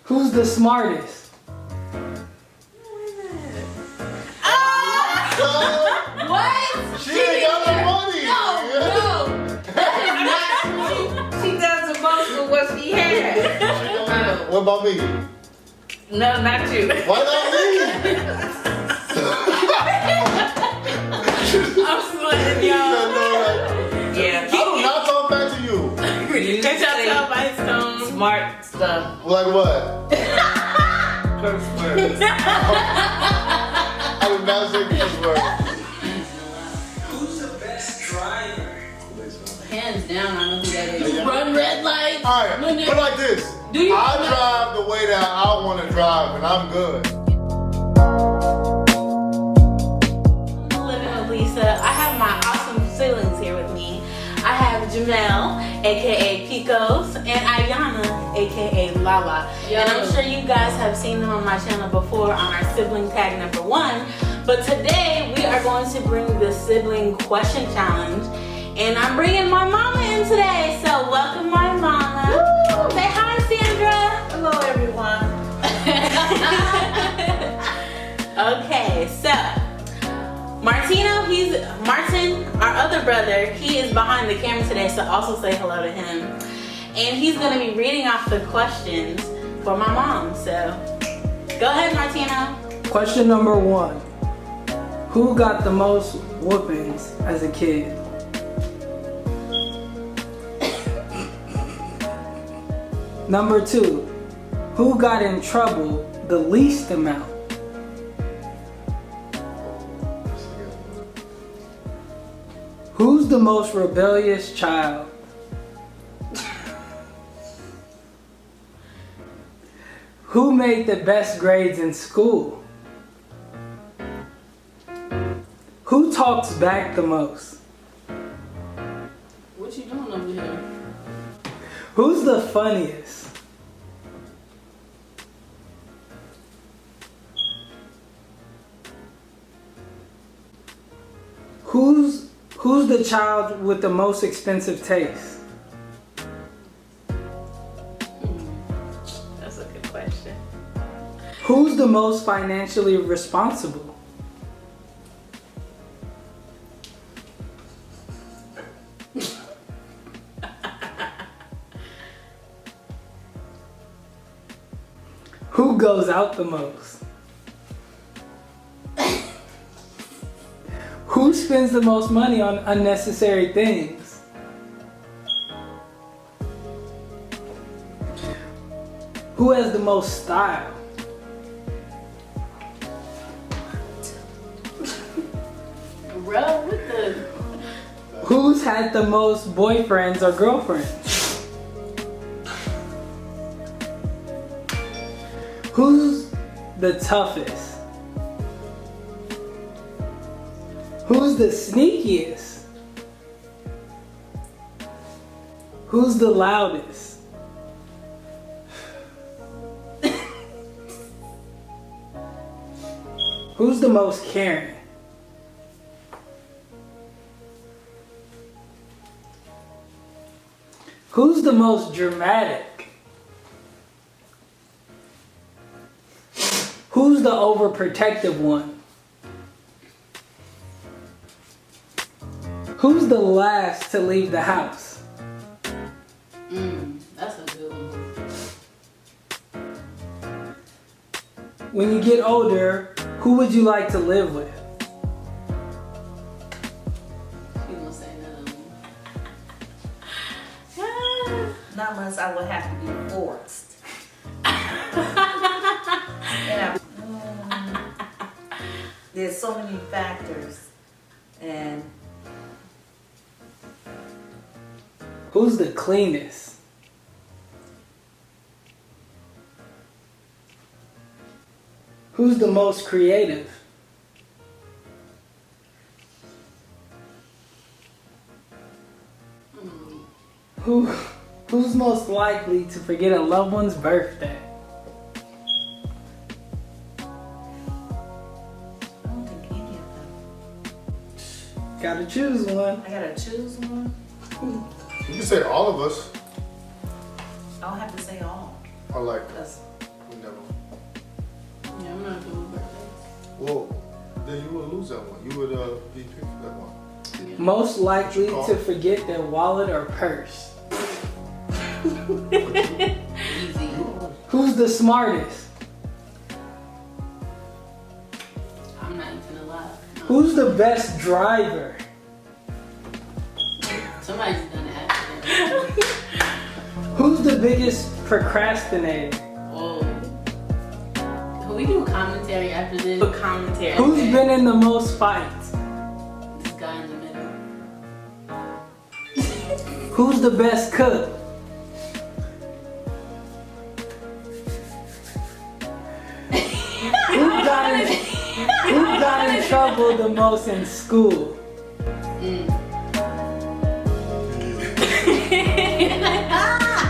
Who's the smartest? What? She ain't got no money. No. That is not true. She does the most with what she has. What about me? No, not you. Why not me? I'm sweating, y'all. Yeah. I do not talk back to you. Catch yourself by stone. Smart stuff. Like what? Curse words. I did not say curse words. Who's the best driver? Hands down, I know who that is. You run red lights. Alright, put it like this. Do you I drive the way that I want to drive, and I'm good. Livin'WithLysa. I have my awesome siblings here with me. I have Jamel, aka Picos, and Ayana, aka Lala. Yo. And I'm sure you guys have seen them on my channel before on our sibling tag number 1. But today we are going to bring the sibling question challenge. And I'm bringing my mama in today. So welcome my mama. Woo! Say hi, Sandra. Hello, everyone. Okay, so Martin, our other brother, he is behind the camera today, so also say hello to him. And he's gonna be reading off the questions for my mom. So go ahead, Martino. Question number 1. Who got the most whoopings as a kid? Number 2. Who got in trouble the least amount? Who's the most rebellious child? Who made the best grades in school? Who talks back the most? What you doing over here? Who's the funniest? Who's the child with the most expensive taste? That's a good question. Who's the most financially responsible? Who goes out the most? Who spends the most money on unnecessary things? Who has the most style? Bro, what the? Who's had the most boyfriends or girlfriends? Who's the toughest? Who's the sneakiest? Who's the loudest? Who's the most caring? Who's the most dramatic? Who's the overprotective one? Who's the last to leave the house? That's a good one. When you get older, who would you like to live with? She gonna say none of them. Not unless I would have to be forced. There's so many factors. And Who's the cleanest? Who's the most creative? Who's most likely to forget a loved one's birthday? I don't think any of them. Gotta choose one. I gotta choose one. You can say all of us. I'll have to say all. Or like, Because I'm not good with birthdays. Well, then you would lose that one. You would be picked for that one. Yeah. Most likely Call. to forget their wallet or purse. Easy. Who's the smartest? I'm not even gonna lie. No. Who's the best driver? Somebody's done an accident. Who's the biggest procrastinator? Oh. Can we do commentary after this? Put commentary. Who's been in the most fights? This guy in the middle. Who's the best cook? Who got in trouble the most in school?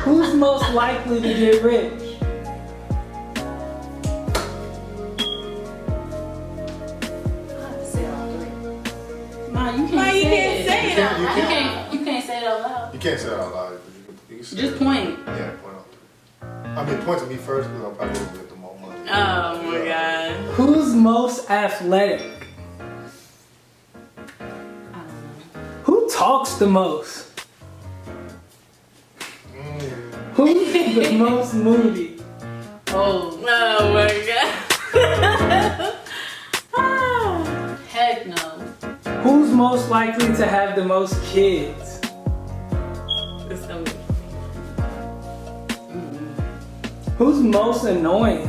Who's most likely to get rich? Ma, you can't say it. You can't say it out loud. You can't say it out loud. You can say Just it. point. Yeah, point out. I mean, point to me first because I'll probably get the more money. Oh my god. Who's most athletic? I don't know. Who talks the most? Who's the most moody? Oh my god. Heck no. Who's most likely to have the most kids? It's gonna be. Who's most annoying?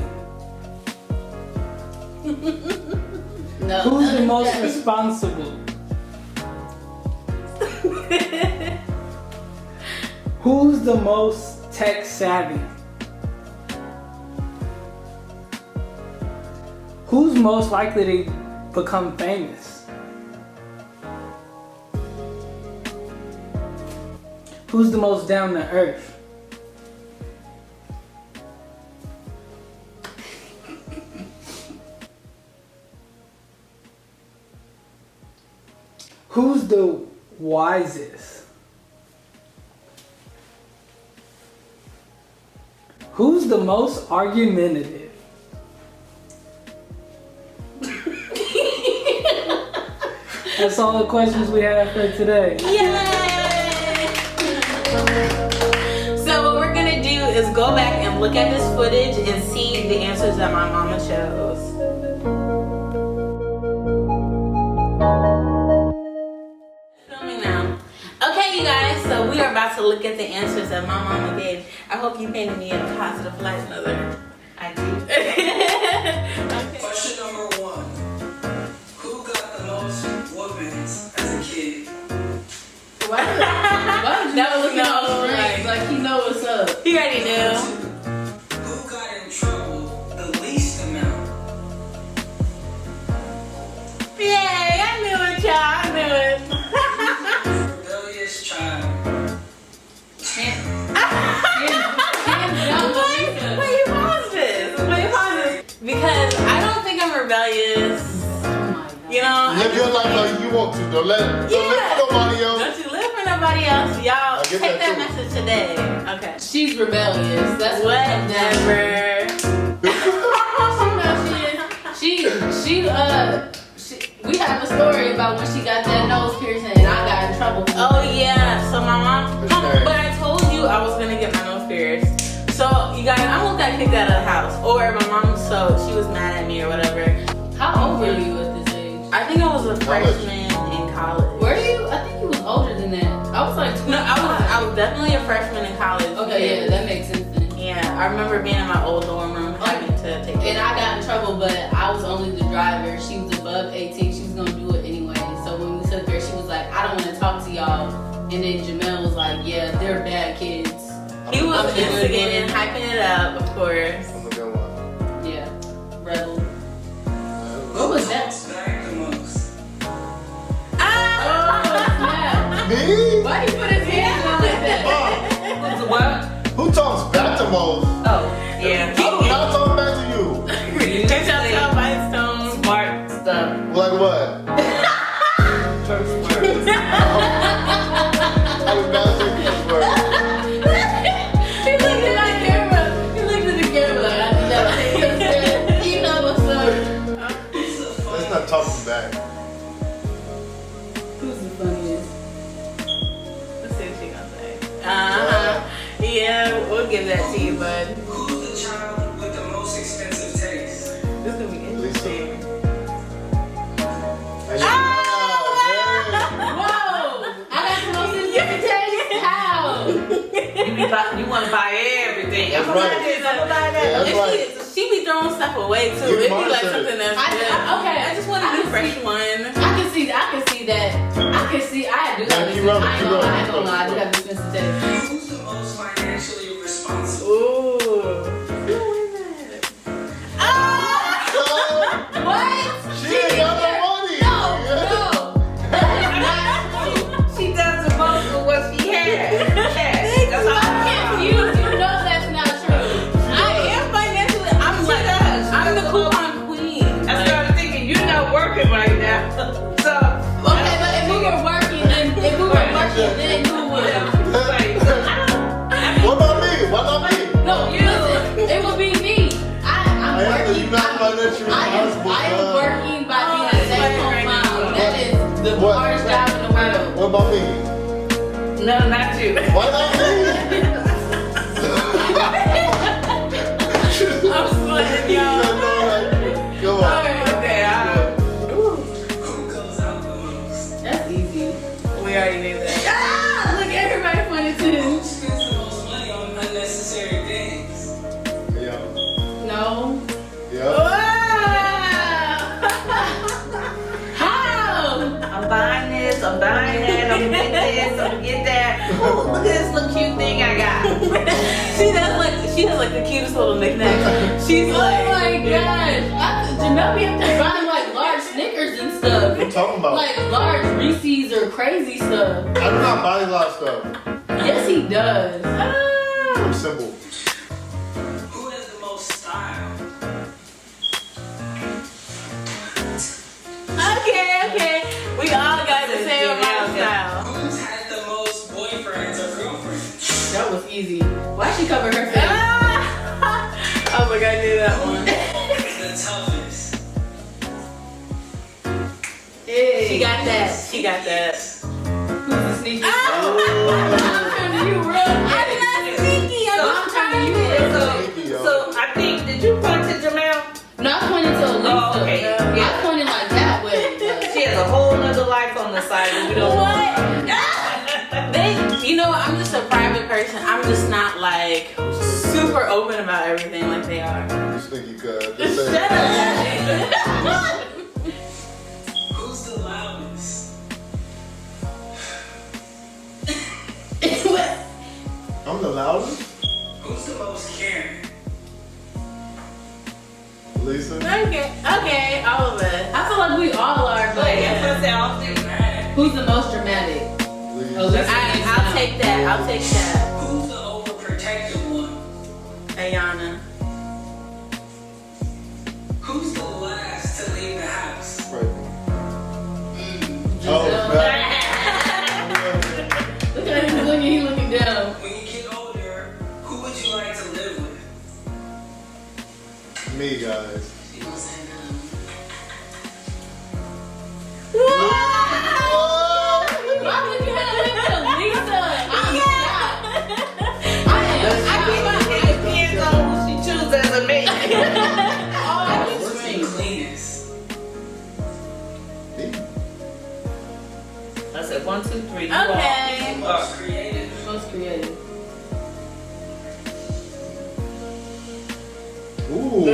No. Who's the most responsible? Who's the most tech savvy? Who's most likely to become famous? Who's the most down to earth? Who's the wisest? Who's the most argumentative? That's all the questions we have for today. Yay! So what we're gonna do is go back and look at this footage and see the answers that my mama chose. Filming now. Okay, you guys, so we are about to look at the answers that my mama gave. I hope you painted me in a positive light, mother. I do. Okay. Question number 1. Who got the most whoopings as a kid? Why would That was you know no, strength? Like he know what's up. He already knew. Who got in trouble the least amount? Yay, I knew it, y'all. I knew it. Rebellious child. Wait, you pause this. Because I don't think I'm rebellious. You know, Live your life like you want to. Don't live for nobody else. Don't you live for nobody else. Y'all I take get that that message today. Okay. She's rebellious. That's what it comes down to. Whatever. She we have a story about when she got that nose piercing and I got in trouble. Oh yeah. So my mom, Okay. but I told you I was gonna get my nose pierced. So you guys, I almost got kicked out of the house. Or my mom, so she was mad at me or whatever. How old were you at this age? I think I was a freshman in college. Were you? I think you was older than that. I was like 25. No, I was definitely a freshman in college. Okay, yeah, that makes sense then. Yeah, I remember being in my old dorm room having to take And I got in trouble, but I was only the driver. She was above 18. She was gonna do it anyway. So when we took her, she was like, I don't want to talk to y'all. And then Jamel was like, yeah, they're bad kids. He was I'm the good instigating, one. hyping it up, of course. I'm the good one. Yeah, rebel. Who was that? talks back the most? Oh, snap. Me? Why he put his hands on like that? What? Who talks back to most? Oh, Yeah. I do not talk back to you. Catch yourself by its tone. smart stuff. Like what? I would not say these words. He looked at my camera. He looked at the camera like, I think that's it. You know what's up. give that to you, bud. Who's the child with the most expensive taste? This is gonna be interesting. And Whoa! I got the most interesting taste. How? You want to buy everything. That's I'm gonna right. buy this, I'm gonna buy that. Yeah, that's If right. she be throwing stuff away too. You It'd be like monster. something that's Okay, good. I just want a I new can fresh see- one. I can see that. I ain't Yeah, keep rolling, I keep ain't rolling. gonna lie, I do have this expensive taste. Who's the most financially responsible? Ooh. Who is it? Ah! What? She ain't got no money. No. That is not true. She does the most of what she has. That's all I'm confused. You know that's not true. I am financially. I'm like, I'm the coupon queen. I started thinking you're not working right now. So, Okay, but if we were working, then who would? Right. What about me? What about me? No, listen, it would be me. I'm Hey, working. you're not financially I am responsible. working by being a stay-at-home mom. That is the What? hardest job in the world. What about me? No, not you. Why not me? I'm sweating, y'all. Go on. Okay, Who goes out the most? That's easy. We already knew that. Ah, look, everybody pointed to Who this. spends the most money on unnecessary things? Yeah. No. Yeah. How? I'm buying this, I'm buying that, I'm gonna get this, I'm gonna get that. Ooh, look at this little cute thing I got. She has like the cutest little knickknack. She's Oh like, my gosh. Jamel be up there buying like large Snickers and stuff. What you talking about? Like large Reese's or crazy stuff. I do not buy a lot of stuff. Yes, he does. I'm simple. Who has the most style? okay. We all got the same amount of style. Who's had the most boyfriends or girlfriends? That was easy. Why she cover her face? I was like, I knew that one. The toughest. Hey. She got that. She got that. Who's the sneaky? Oh. I'm turning to you real I'm quick. not sneaky. So I'm turning to you real quick. So I think, did you point to Jamel? No, I pointed to Lisa. Oh, okay. I pointed like that way. She has a whole nother life on the side that we don't know. I'm just a private person. I'm just not like super open about everything like they are. You think you could? Just say Shut it. up. Who's the loudest? I'm the loudest. Who's the most caring? Lisa. Okay, all of it. I feel like we all are, but Like, that's what I said, I'll think. who's the most dramatic? Lisa. Oh, Lisa. I'll take that. I'll take that. Who's the overprotective one? Ayana. Who's the last to leave the house? Right. Oh, Giselle. man. Look at him looking, he looking down. When you get older, who would you like to live with? Me, guys. You gonna say no? Why would you have lived with Lisa? I'm shocked. I am Depends on who she chooses as a mate. What's the cleanest? Me. I said 1, 2, 3. You Okay. Most creative? most creative. Ooh. Ooh.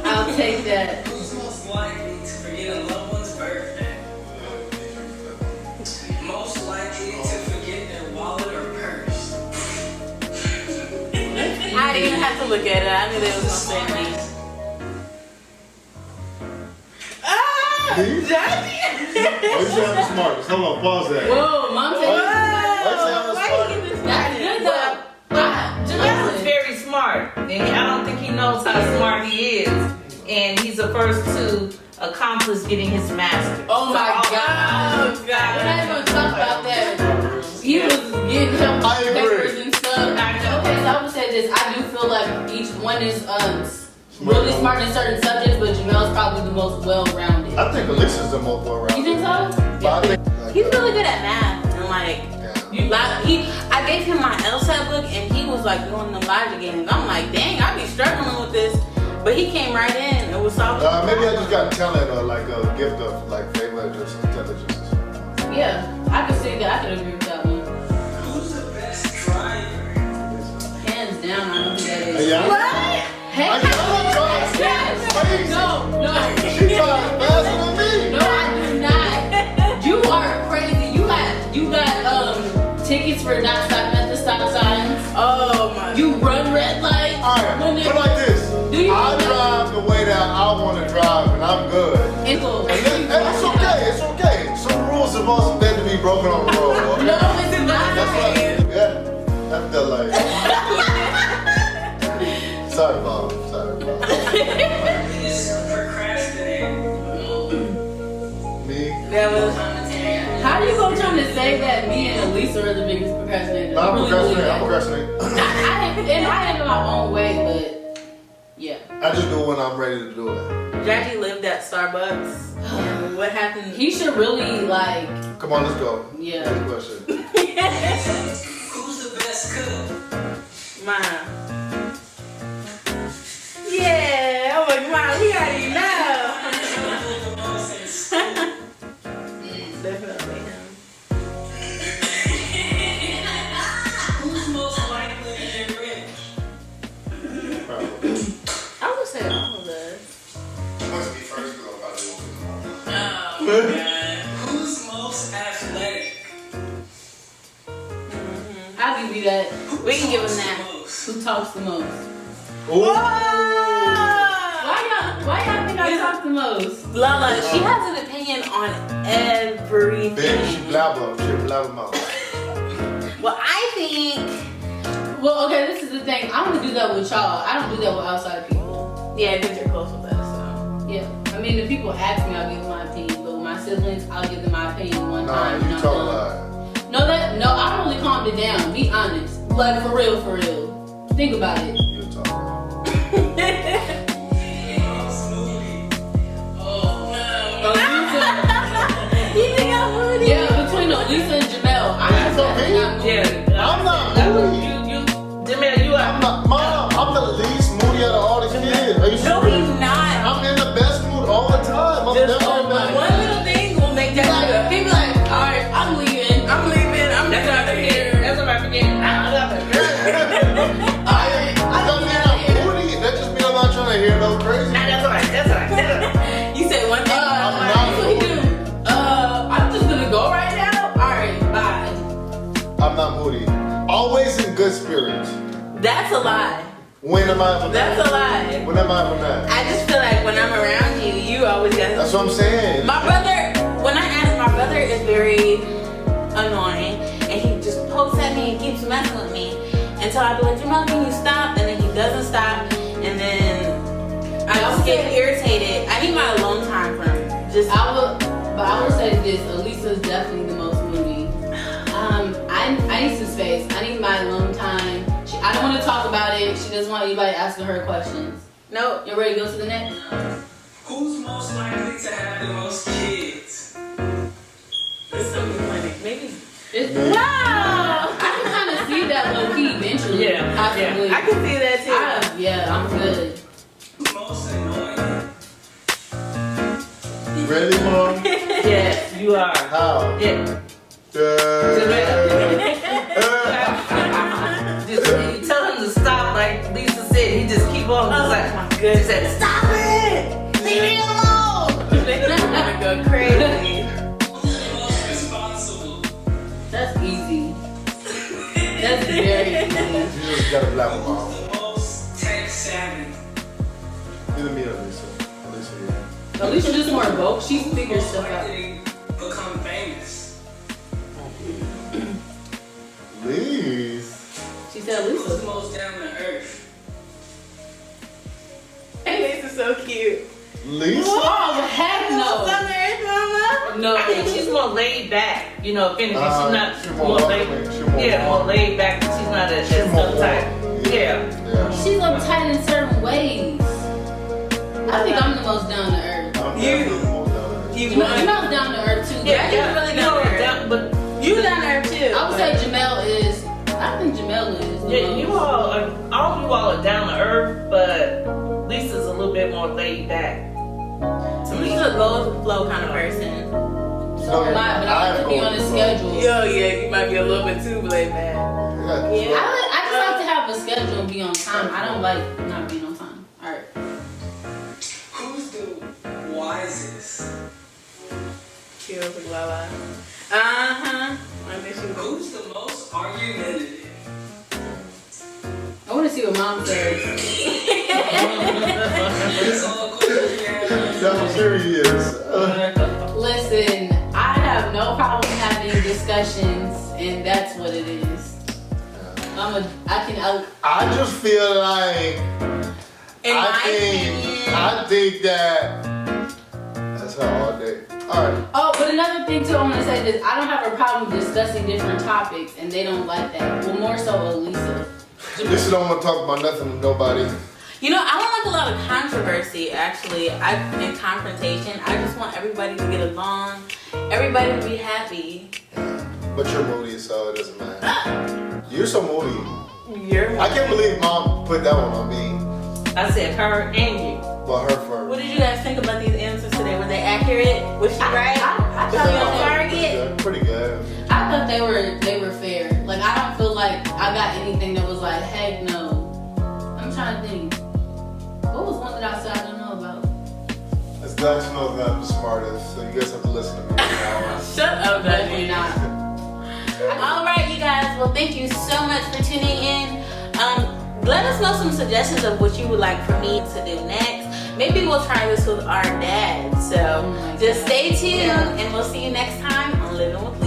I'll take that. Who's most likely to forget a loved one's birthday? Most likely to forget their wallet or purse? I didn't even have to look at it. I knew they was gonna say me. Me? Why you sound the smartest? Hold on, pause that. Whoa, mom said Why you sound the smartest? that's good though. Jamel is very smart, and I don't think he knows how smart he is. And he's the first to accomplish getting his master. Oh my Oh, god. We're God. not even gonna talk about that. He was getting him I agree. papers and stuff. Okay, so I would say this. I do feel like each one is really smart in certain subjects, but Jamel's probably the most well-rounded. I think Alicia's the most well-rounded. You think so? But I think, He's really good at math and like yeah. I I gave him my LSAT book and he was like doing the logic games. I'm like, dang, I be struggling with this. But he came right in and was solving. Maybe I just got talent or like a gift of like flavor, just intelligence. Yeah, I could see that. I could agree with that one. Who's the best driver? Hands down, I know who that is. Yeah. Hey, I cannot drive. yes. No. She drives faster than me. No, I do not. You are crazy. You got tickets for not stopping at the stop signs. Oh my. You run red lights. Alright, put it like this. Do you I drive the way that I want to drive and I'm good. It's And it's okay, it's okay. Some rules are supposed to be broken on the road. Okay? No, it's not. That's right. Yeah, that's the life. Sorry, Mom. Sorry, Mom. Is procrastinating. Me? That was. How you gonna try to say that me and Elisa are the biggest procrastinators? I'm I really believe procrastinating. that. I have my own way, but yeah. I just do it when I'm ready to do it. Jackie lived at Starbucks. And what happened? He should really like. Come on, let's go. Yeah. Next question. Who's the best cook? Mine. Yeah. I'm like, Mom, we already know. Definitely him. Who's most likely to get rich? I would say all of us. Must be first because I'm about to Oh, man. Who's most athletic? I'll give you that. We can give him that. Most. Who talks the most? Ooh. Why y'all think I talk the most? Lala, she has an opinion on everything. Bitch, she blabber. She blabber mouth. Well, I think. Well, okay, this is the thing. I want to do that with y'all. I don't do that with outside people. Yeah, because you're close with us, so. Yeah. I mean, if people ask me, I'll give them my opinion. But with my siblings, I'll give them my opinion one Nah, time. you and I'm talk a done. lot. No, I really calmed it down. Be honest. Like, for real, for real. Think about it. You talk a lot. Smoothie. Oh, Elisa, You think I'm moody? yeah, between Elisa and Jamel, I'm That's definitely okay. not moody. Yeah. I'm not moody. Jamel, you I'm are. not, Mom, I'm the least moody out of all the kids. Are you No, sure? he's not. I'm in the best mood all the time. I'm Just never in bad one mood. little thing will make that Like, good. he be like, alright, I'm leaving. I'm leaving. I'm That's what I out of forget. here. That's what I forget. I love it. That don't mean I'm moody. That just means I'm not trying to hear no crazy. That's all right. That's all right. You said one thing. I'm not What he moody. do? I'm just gonna go right now? Alright, bye. I'm not moody. Always in good spirits. That's a lie. When am I ever That's mad? a lie. When am I ever mad? I just feel like when I'm around you, you always got. That's what I'm saying. My brother, when I ask, my brother is very annoying, and he just pokes at me and keeps messing with me until I be like, Jamal, can you stop? And then he doesn't stop, and then I just get irritated. I need my alone time from him. Just I will say this, Elisa is definitely the most moody. I need some space. I need my alone time. I don't want to talk about it. She doesn't want anybody asking her questions. nope. You ready to go to the next? Who's most likely to have the most kids? It's so funny. Maybe. Wow! I can kind of see that low key eventually. Yeah, Possibly. I can see that too. I'm good. Most annoying. Really, Mom? Yes, you are. How? Yeah. Just you tell him to stop, like Lisa said. He just keep on. Oh He's like, my he goodness. said, stop it! Leave me alone! They wanna go crazy. Who's the most responsible? That's easy. That's very easy. You just got a black one, Mom. Who's the most tech savvy? Either me or Lisa. Lisa, yeah. Alicia just more vocal. She figures Most stuff out. likely become famous. Lisa. She said Who's Lisa. the most down to earth? Hey, this is so cute. Lisa? Oh, heck no. Southern mama. No. I think she's more laid back. You know, if anything, she's not She's more more laid. welcoming. She's more Yeah, more laid back. She's not as She's more uptight. warm. Yeah. Yeah. She's uptight in certain ways. I think I'm the most down to earth. I'm You- definitely the most down to earth. You Jamel's down to earth too. Yeah, he's really down to earth. But You down there too. I would say Jamel is. I Janelle is. the Yeah, most. you all are down to earth, but Lisa's a little bit more laid back. So he's a go with the flow kind of person. So am I, but I like to be on a schedule. Yeah, you might be a little bit too laid back. Yeah, I just like to have a schedule and be on time. I don't like not being on time. Alright. Who's the wisest? Kills with Lala. I think she was. Who's the most argumentative? I want to see what mom says. That's all the questions we have. That's how serious he is. Listen, I have no problem having discussions, and that's what it is. I just feel like In my I opinion, think that that's her all day. Alright. Oh, but another thing too, I want to say this: I don't have a problem discussing different topics, and they don't like that. Well, more so Elisa. Lisa don't want to talk about nothing with nobody. you know, I don't like a lot of controversy. Actually, in confrontation. I just want everybody to get along, everybody to be happy. But you're moody, so it doesn't matter. You're so moody. I can't believe mom put that one on me. I said her and you. But her first. What did you guys think about these answers today? Were they accurate? Was she right? I Was thought she on they target? Pretty good. I thought they were fair. Like I don't feel like I got anything that was like, heck no. I'm trying to think. What was one that I said I don't know about? It's Dutch knows that I'm the smartest, so you guys have to listen to me now. Shut up, Definitely Dudley. not. All right, you guys. Well, thank you so much for tuning in. Let us know some suggestions of what you would like for me to do next. Maybe we'll try this with our dad. So just stay tuned, and we'll see you next time on Living with